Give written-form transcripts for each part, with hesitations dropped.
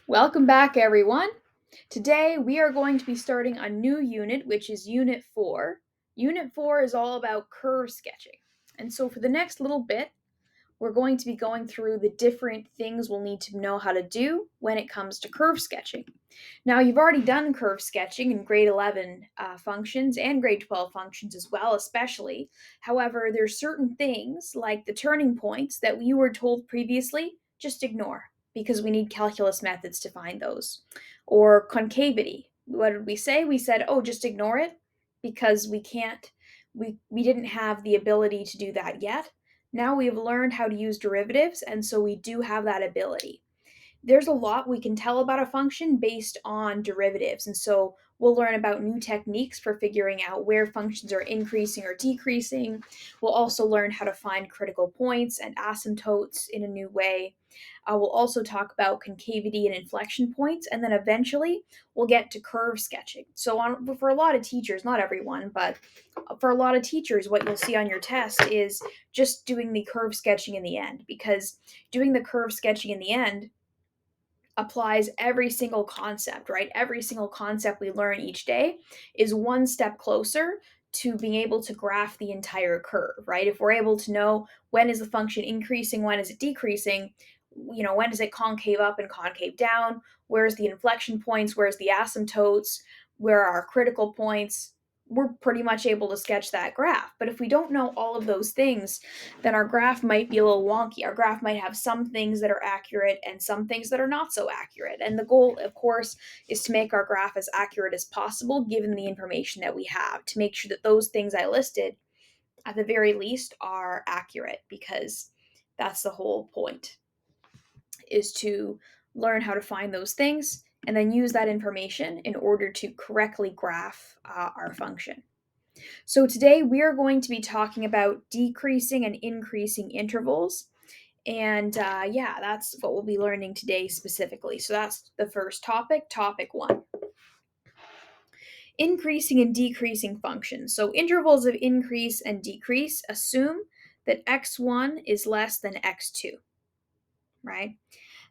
Welcome back, everyone. Today we are going to be starting a new unit, which is Unit 4. Unit 4 is all about curve sketching. And so for the next little bit, we're going to be going through the different things we'll need to know how to do when it comes to curve sketching. Now, you've already done curve sketching in grade 11 functions and grade 12 functions as well, especially. However, there's certain things like the turning points that you were told previously, just ignore because we need calculus methods to find those. Or concavity. What did we say? We said, oh, just ignore it because we didn't have the ability to do that yet. Now we have learned how to use derivatives, and so we do have that ability. There's a lot we can tell about a function based on derivatives. And so we'll learn about new techniques for figuring out where functions are increasing or decreasing. We'll also learn how to find critical points and asymptotes in a new way. We'll also talk about concavity and inflection points, and then eventually we'll get to curve sketching. For a lot of teachers, not everyone, but for a lot of teachers, what you'll see on your test is just doing the curve sketching in the end, because doing the curve sketching in the end applies every single concept, right? Every single concept we learn each day is one step closer to being able to graph the entire curve, right? If we're able to know when is the function increasing, when is it decreasing, when is it concave up and concave down, where's the inflection points, where's the asymptotes, where are our critical points, we're pretty much able to sketch that graph. But if we don't know all of those things, then our graph might be a little wonky. Our graph might have some things that are accurate and some things that are not so accurate. And the goal, of course, is to make our graph as accurate as possible given the information that we have, to make sure that those things I listed, at the very least, are accurate, because that's the whole point, is to learn how to find those things and then use that information in order to correctly graph our function. So today we are going to be talking about decreasing and increasing intervals. And yeah, that's what we'll be learning today specifically. So that's the first topic, topic one. Increasing and decreasing functions. So intervals of increase and decrease assume that x1 is less than x2, right?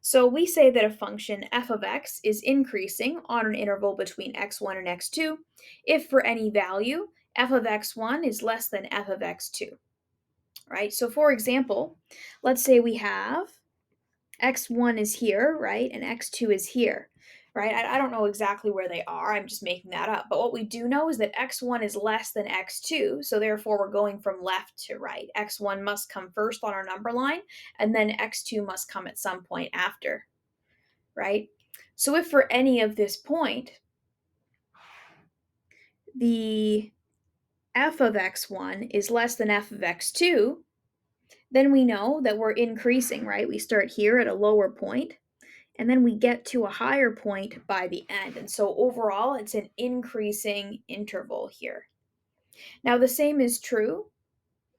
So we say that a function f of x is increasing on an interval between x1 and x2 if for any value f of x1 is less than f of x2, right? So for example, let's say we have x1 is here, right? And x2 is here, right? I don't know exactly where they are. I'm just making that up. But what we do know is that x1 is less than x2. So therefore, we're going from left to right. x1 must come first on our number line, and then x2 must come at some point after, right? So if for any of this point, the f of x1 is less than f of x2, then we know that we're increasing, right? We start here at a lower point, and then we get to a higher point by the end. And so overall, it's an increasing interval here. Now, the same is true.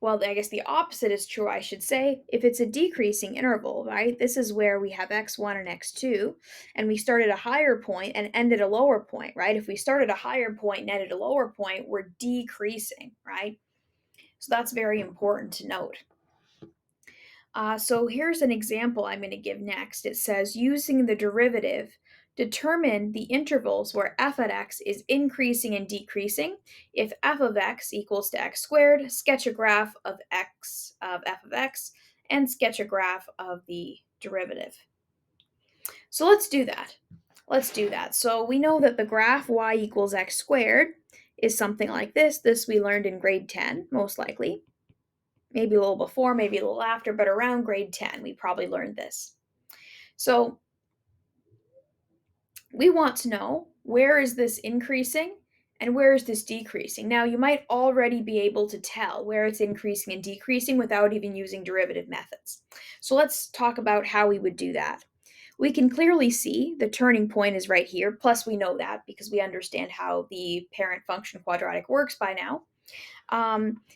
Well, I guess the opposite is true, I should say, if it's a decreasing interval, right? This is where we have x1 and x2, and we start at a higher point and end at a lower point, right? If we start at a higher point and end at a lower point, we're decreasing, right? So that's very important to note. So here's an example I'm going to give next. It says, using the derivative, determine the intervals where f at x is increasing and decreasing. If f of x equals to x squared, sketch a graph of f of x, and sketch a graph of the derivative. So let's do that. So we know that the graph y equals x squared is something like this. This we learned in grade 10, most likely. Maybe a little before, maybe a little after, but around grade 10, we probably learned this. So we want to know, where is this increasing and where is this decreasing? Now, you might already be able to tell where it's increasing and decreasing without even using derivative methods. So let's talk about how we would do that. We can clearly see the turning point is right here, plus we know that because we understand how the parent function quadratic works by now.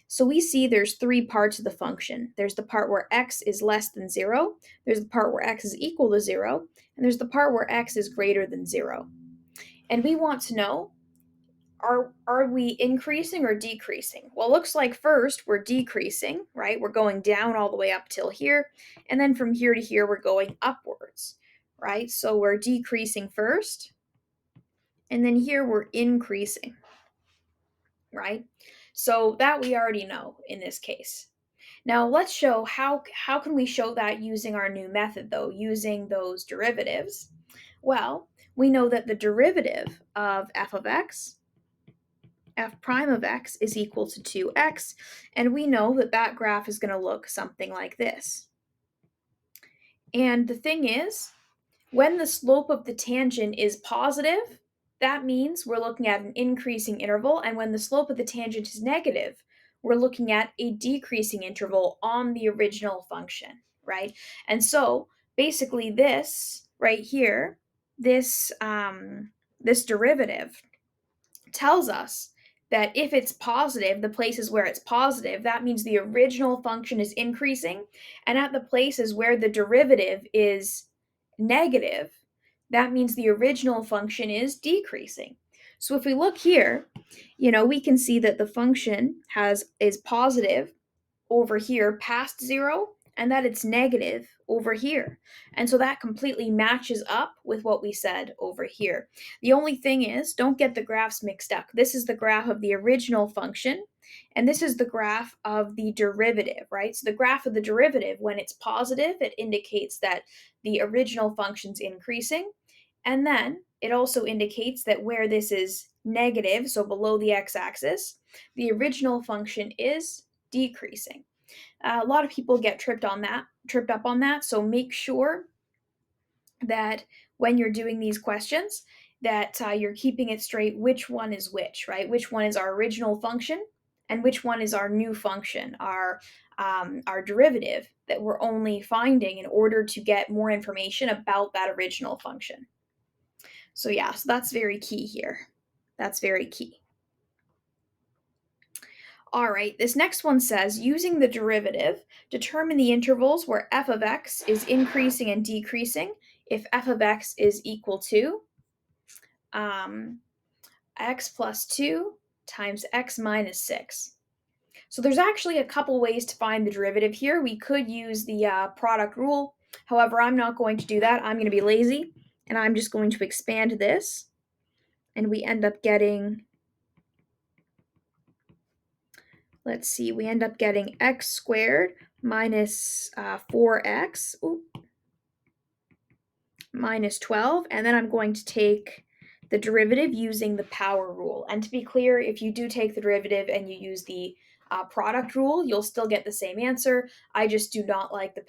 So we see there's three parts of the function. There's the part where x is less than 0, there's the part where x is equal to 0, and there's the part where x is greater than 0. And we want to know, are we increasing or decreasing? Well, it looks like first we're decreasing, right? We're going down all the way up till here, and then from here to here we're going upwards, right? So we're decreasing first, and then here we're increasing, right? So that we already know in this case. Now let's show how can we show that using our new method though, using those derivatives. Well, we know that the derivative of f of x, f prime of x is equal to 2x, and we know that that graph is going to look something like this. And the thing is, when the slope of the tangent is positive, that means we're looking at an increasing interval, and when the slope of the tangent is negative, we're looking at a decreasing interval on the original function, right? And so basically this right here, this derivative tells us that if it's positive, the places where it's positive, that means the original function is increasing. And at the places where the derivative is negative, that means the original function is decreasing. So if we look here, we can see that the function is positive over here past 0 and that it's negative over here. And so that completely matches up with what we said over here. The only thing is, don't get the graphs mixed up. This is the graph of the original function, and this is the graph of the derivative, right? So the graph of the derivative, when it's positive, it indicates that the original function's increasing. And then it also indicates that where this is negative, so below the x-axis, the original function is decreasing. A lot of people get tripped up on that. So make sure that when you're doing these questions, that you're keeping it straight. Which one is which, right? Which one is our original function, and which one is our new function, our derivative that we're only finding in order to get more information about that original function. So yeah, so that's very key here. That's very key. All right, this next one says, using the derivative, determine the intervals where f of x is increasing and decreasing if f of x is equal to x plus 2 times x minus 6. So there's actually a couple ways to find the derivative here. We could use the product rule. However, I'm not going to do that. I'm going to be lazy, and I'm just going to expand this, and we end up getting, let's see, we end up getting x squared minus 4x minus 12, and then I'm going to take the derivative using the power rule. And to be clear, if you do take the derivative and you use the product rule, you'll still get the same answer. I just do not like the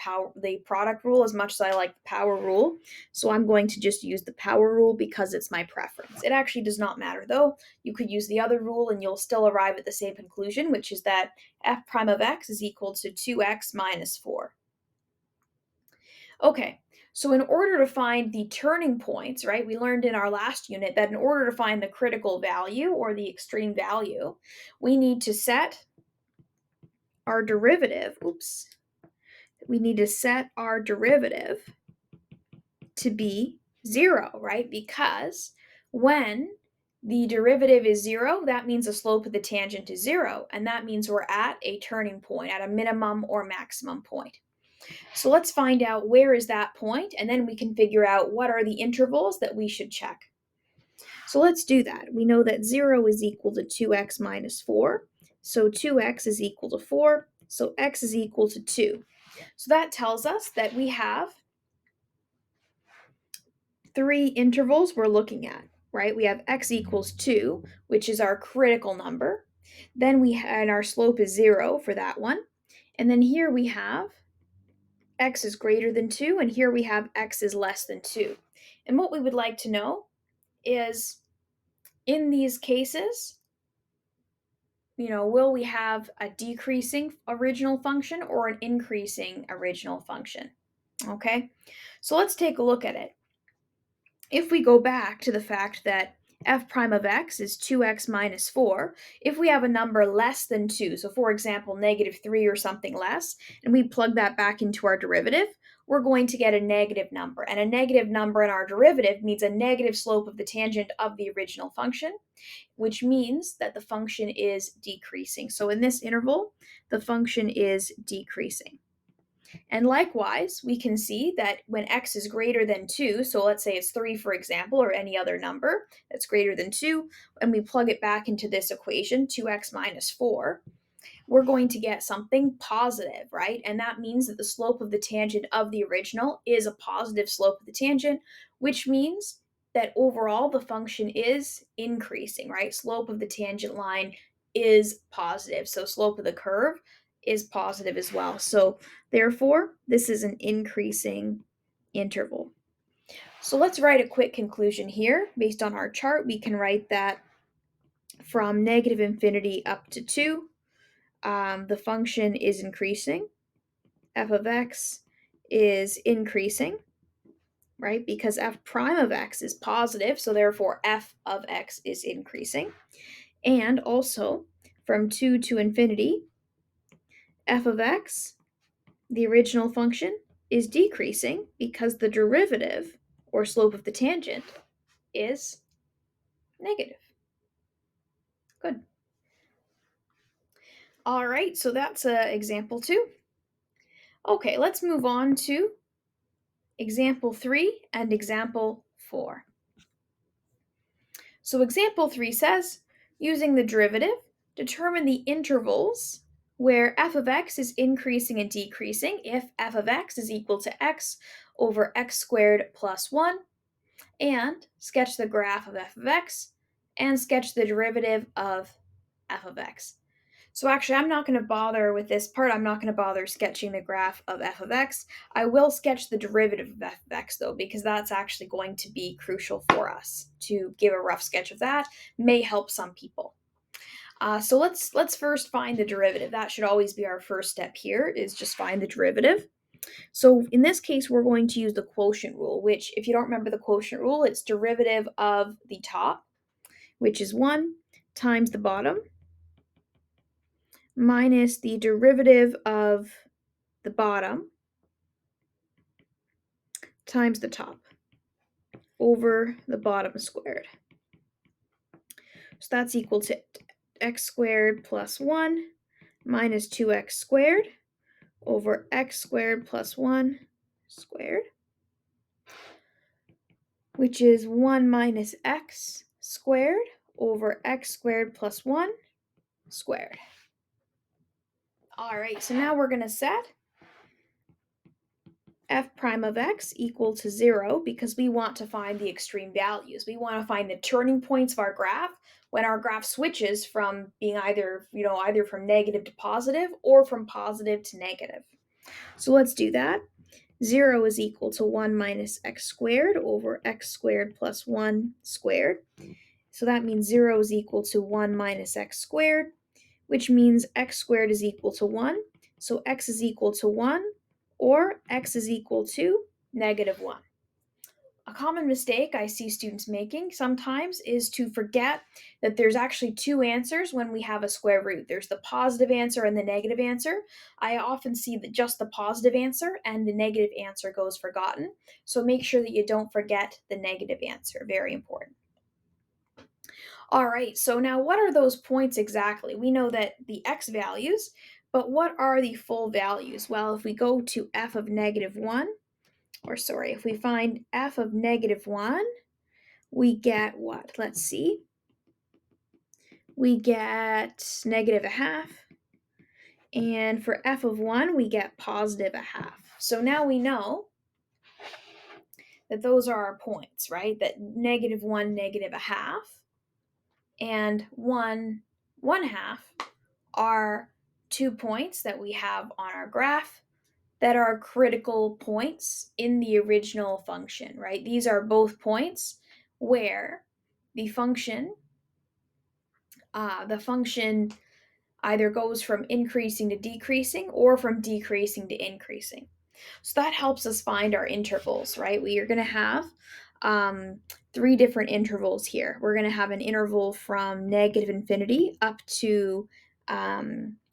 product rule as much as I like the power rule. So I'm going to just use the power rule because it's my preference. It actually does not matter though. You could use the other rule and you'll still arrive at the same conclusion, which is that f prime of x is equal to 2x minus 4. Okay, so in order to find the turning points, right, we learned in our last unit that in order to find the critical value or the extreme value, we need to set our derivative, we need to set our derivative to be 0, right? Because when the derivative is 0, that means the slope of the tangent is 0, and that means we're at a turning point, at a minimum or maximum point. So let's find out where is that point, and then we can figure out what are the intervals that we should check. So let's do that. We know that 0 is equal to 2x minus 4. So 2x is equal to 4. So x is equal to 2. So that tells us that we have 3 intervals we're looking at, right? We have x equals 2, which is our critical number. Then and our slope is 0 for that one. And then here we have x is greater than 2, and here we have x is less than 2. And what we would like to know is, in these cases, will we have a decreasing original function or an increasing original function? Okay, so let's take a look at it. If we go back to the fact that f prime of x is 2x minus 4, if we have a number less than 2, so for example, negative 3 or something less, and we plug that back into our derivative, we're going to get a negative number. And a negative number in our derivative means a negative slope of the tangent of the original function, which means that the function is decreasing. So in this interval, the function is decreasing. And likewise, we can see that when x is greater than 2, so let's say it's 3, for example, or any other number that's greater than 2, and we plug it back into this equation, 2x minus 4, we're going to get something positive, right? And that means that the slope of the tangent of the original is a positive slope of the tangent, which means that overall the function is increasing, right? Slope of the tangent line is positive. So slope of the curve is positive as well. So therefore, this is an increasing interval. So let's write a quick conclusion here. Based on our chart, we can write that from negative infinity up to 2, the function is increasing. F of x is increasing, right? Because f prime of x is positive, so therefore f of x is increasing. And also, from 2 to infinity, f of x, the original function, is decreasing because the derivative, or slope of the tangent, is negative. Good. All right, so that's example 2. Okay, let's move on to example 3 and example 4. So example 3 says, using the derivative, determine the intervals where f of x is increasing and decreasing if f of x is equal to x over x squared plus 1, and sketch the graph of f of x, and sketch the derivative of f of x. So actually, I'm not going to bother with this part. I'm not going to bother sketching the graph of f of x. I will sketch the derivative of f of x, though, because that's actually going to be crucial for us. To give a rough sketch of that may help some people. So let's first find the derivative. That should always be our first step here, is just find the derivative. So in this case, we're going to use the quotient rule, which, if you don't remember the quotient rule, it's derivative of the top, which is 1, times the bottom, minus the derivative of the bottom times the top over the bottom squared. So that's equal to x squared plus 1 minus 2x squared over x squared plus 1 squared, which is 1 minus x squared over x squared plus 1 squared. All right, so now we're going to set f prime of x equal to 0 because we want to find the extreme values. We want to find the turning points of our graph when our graph switches from being either from negative to positive or from positive to negative. So let's do that. 0 is equal to 1 minus x squared over x squared plus 1 squared. So that means 0 is equal to 1 minus x squared, which means x squared is equal to 1. So x is equal to 1, or x is equal to negative 1. A common mistake I see students making sometimes is to forget that there's actually two answers when we have a square root. There's the positive answer and the negative answer. I often see that just the positive answer and the negative answer goes forgotten. So make sure that you don't forget the negative answer. Very important. All right, so now what are those points exactly? We know that the x values, but what are the full values? Well, if we go to f of negative 1, if we find f of negative 1, we get what? Let's see. We get negative a half. And for f of 1, we get positive a half. So now we know that those are our points, right? That negative 1, negative a half, and 1, 1/2 are 2 points that we have on our graph that are critical points in the original function, right? These are both points where the function either goes from increasing to decreasing or from decreasing to increasing. So that helps us find our intervals, right? We are going to have 3 different intervals here. We're going to have an interval from negative infinity up to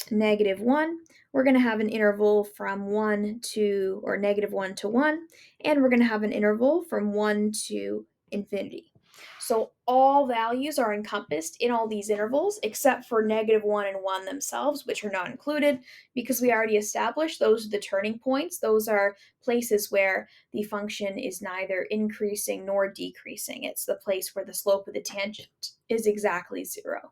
negative 1. We're going to have an interval from 1 to, or negative 1 to 1, and we're going to have an interval from 1 to infinity. So all values are encompassed in all these intervals except for -1 and 1 themselves, which are not included because we already established those are the turning points. Those are places where the function is neither increasing nor decreasing. It's the place where the slope of the tangent is exactly 0.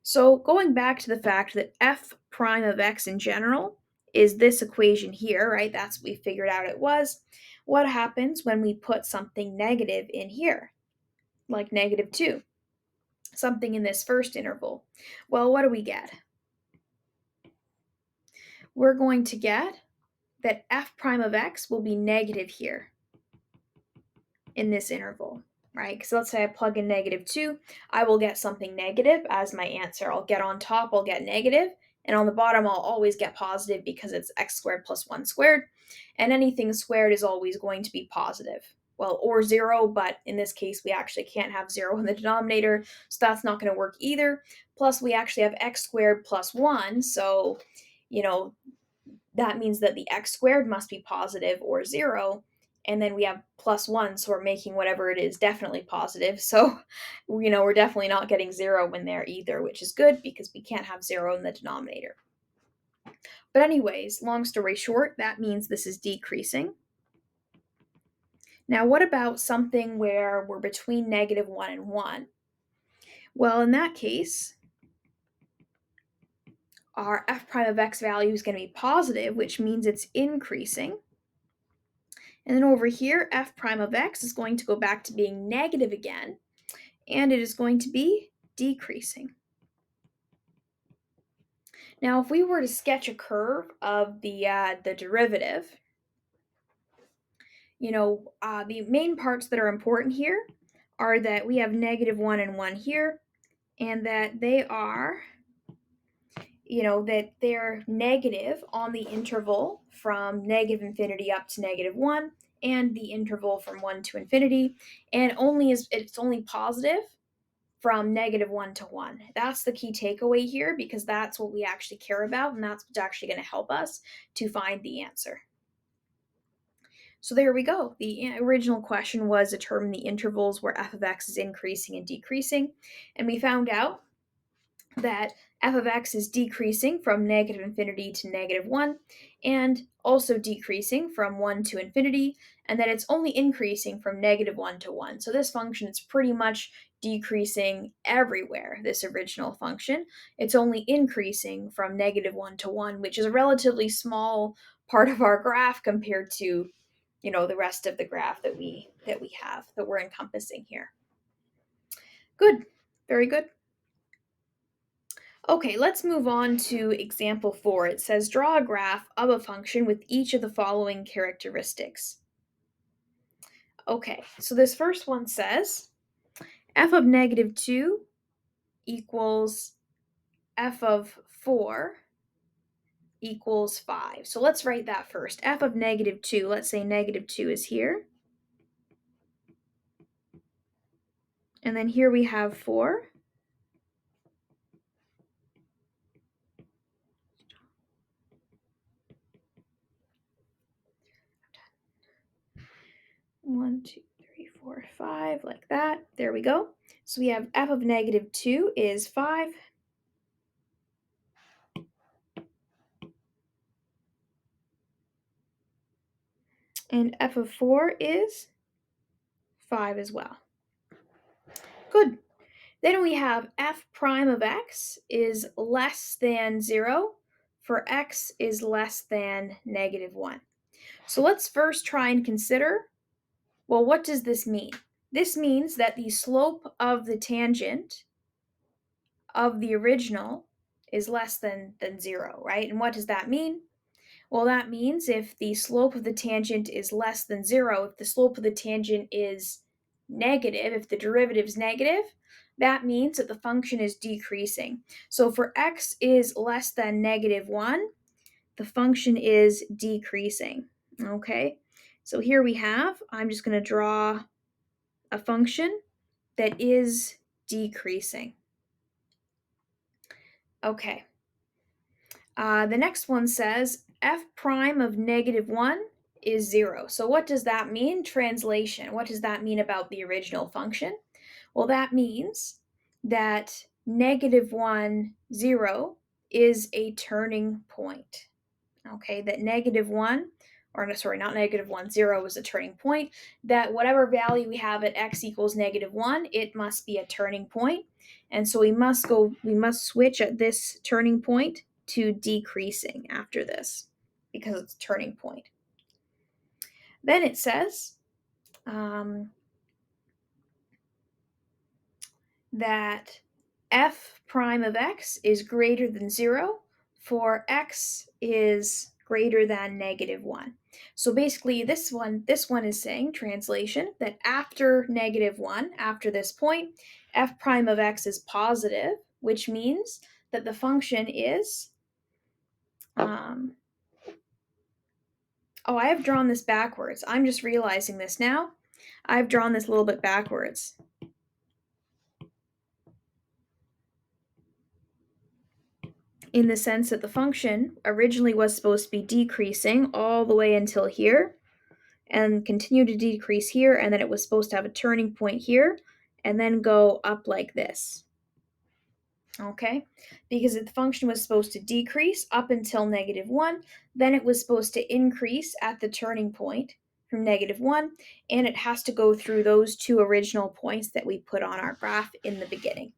So going back to the fact that f prime of x in general is this equation here, right? That's what we figured out it was. What happens when we put something negative in here, like -2, something in this first interval? Well, what do we get? We're going to get that f prime of x will be negative here in this interval, right? Because let's say I plug in -2, I will get something negative as my answer. I'll get on top, I'll get negative, and on the bottom, I'll always get positive because it's x squared plus 1 squared, and anything squared is always going to be positive. Well, or 0, but in this case, we actually can't have 0 in the denominator, so that's not going to work either. Plus, we actually have x squared plus 1, so, you know, that means that the x squared must be positive or 0. And then we have plus 1, so we're making whatever it is definitely positive. So, we're definitely not getting 0 in there either, which is good because we can't have 0 in the denominator. But anyways, long story short, that means this is decreasing. Now, what about something where we're between -1 and 1? Well, in that case, our f prime of x value is going to be positive, which means it's increasing. And then over here, f prime of x is going to go back to being negative again, and it is going to be decreasing. Now, if we were to sketch a curve of the derivative, the main parts that are important here are that we have -1 and 1 here, and that they are, that they're negative on the interval from -infinity up to -1, and the interval from 1 to infinity, and it's only positive from -1 to 1. That's the key takeaway here because that's what we actually care about, and that's what's actually going to help us to find the answer. So there we go. The original question was determine the intervals where f of x is increasing and decreasing, and we found out that f of x is decreasing from -infinity to -1, and also decreasing from 1 to infinity, and that it's only increasing from -1 to 1. So this function is pretty much decreasing everywhere, this original function. It's only increasing from -1 to 1, which is a relatively small part of our graph compared to the rest of the graph that we have that we're encompassing here. Good. Very good. Okay, let's move on to example 4. It says draw a graph of a function with each of the following characteristics. Okay, so this first one says f of -2 equals f of 4 equals 5. So let's write that first. F of -2, let's say -2 is here. And then here we have 4. One, two, three, four, 5, like that. There we go. So we have f of -2 is 5. And f of 4 is 5 as well. Good. Then we have f prime of x is less than 0 for x is less than -1. So let's first try and consider, well, what does this mean? This means that the slope of the tangent of the original is less than 0, right? And what does that mean? Well, that means if the slope of the tangent is less than 0, if the slope of the tangent is negative, if the derivative is negative, that means that the function is decreasing. So for x is less than -1, the function is decreasing. Okay, so here we have, I'm just going to draw a function that is decreasing. Okay, the next one says f prime of -1 is 0. So what does that mean? Translation. What does that mean about the original function? Well, that means that -1, 0 is a turning point. Okay, that -1, or no, sorry, not -1, 0 is a turning point. That whatever value we have at x equals -1, it must be a turning point. And so we must switch at this turning point to decreasing after this because it's a turning point. Then it says that f prime of x is greater than 0 for x is greater than -1. So basically this one is saying, translation, that after -1, after this point, f prime of x is positive, which means that the function is oh, I have drawn this backwards. I'm just realizing this now. I've drawn this a little bit backwards. In the sense that the function originally was supposed to be decreasing all the way until here and continue to decrease here, and then it was supposed to have a turning point here and then go up like this. Okay, because the function was supposed to decrease up until -1, then it was supposed to increase at the turning point from -1, and it has to go through those two original points that we put on our graph in the beginning.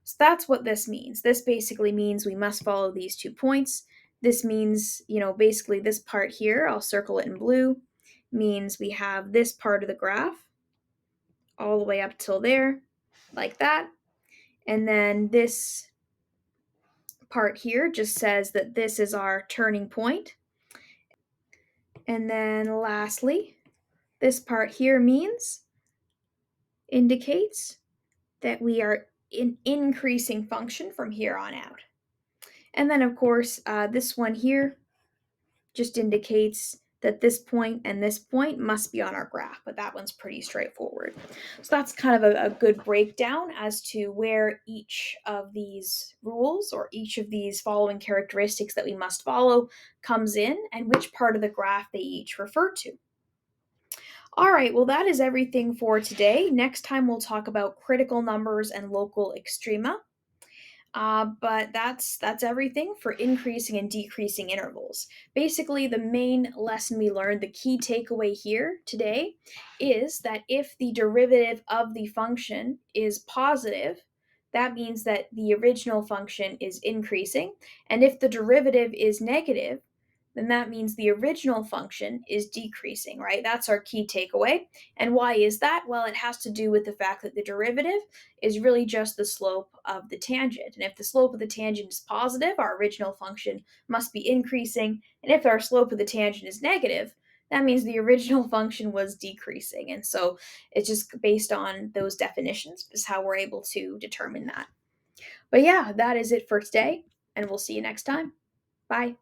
So that's what this means. This basically means we must follow these 2 points. This means, basically this part here, I'll circle it in blue, means we have this part of the graph all the way up till there, like that. And then this part here just says that this is our turning point. And then lastly, this part here indicates that we are in increasing function from here on out. And then of course, this one here just indicates that this point and this point must be on our graph, but that one's pretty straightforward. So that's kind of a good breakdown as to where each of these rules or each of these following characteristics that we must follow comes in and which part of the graph they each refer to. All right, well, that is everything for today. Next time we'll talk about critical numbers and local extrema. But that's everything for increasing and decreasing intervals. Basically, the main lesson we learned, the key takeaway here today, is that if the derivative of the function is positive, that means that the original function is increasing. And if the derivative is negative, then that means the original function is decreasing, right? That's our key takeaway. And why is that? Well, it has to do with the fact that the derivative is really just the slope of the tangent. And if the slope of the tangent is positive, our original function must be increasing. And if our slope of the tangent is negative, that means the original function was decreasing. And so it's just based on those definitions is how we're able to determine that. But yeah, that is it for today, and we'll see you next time. Bye.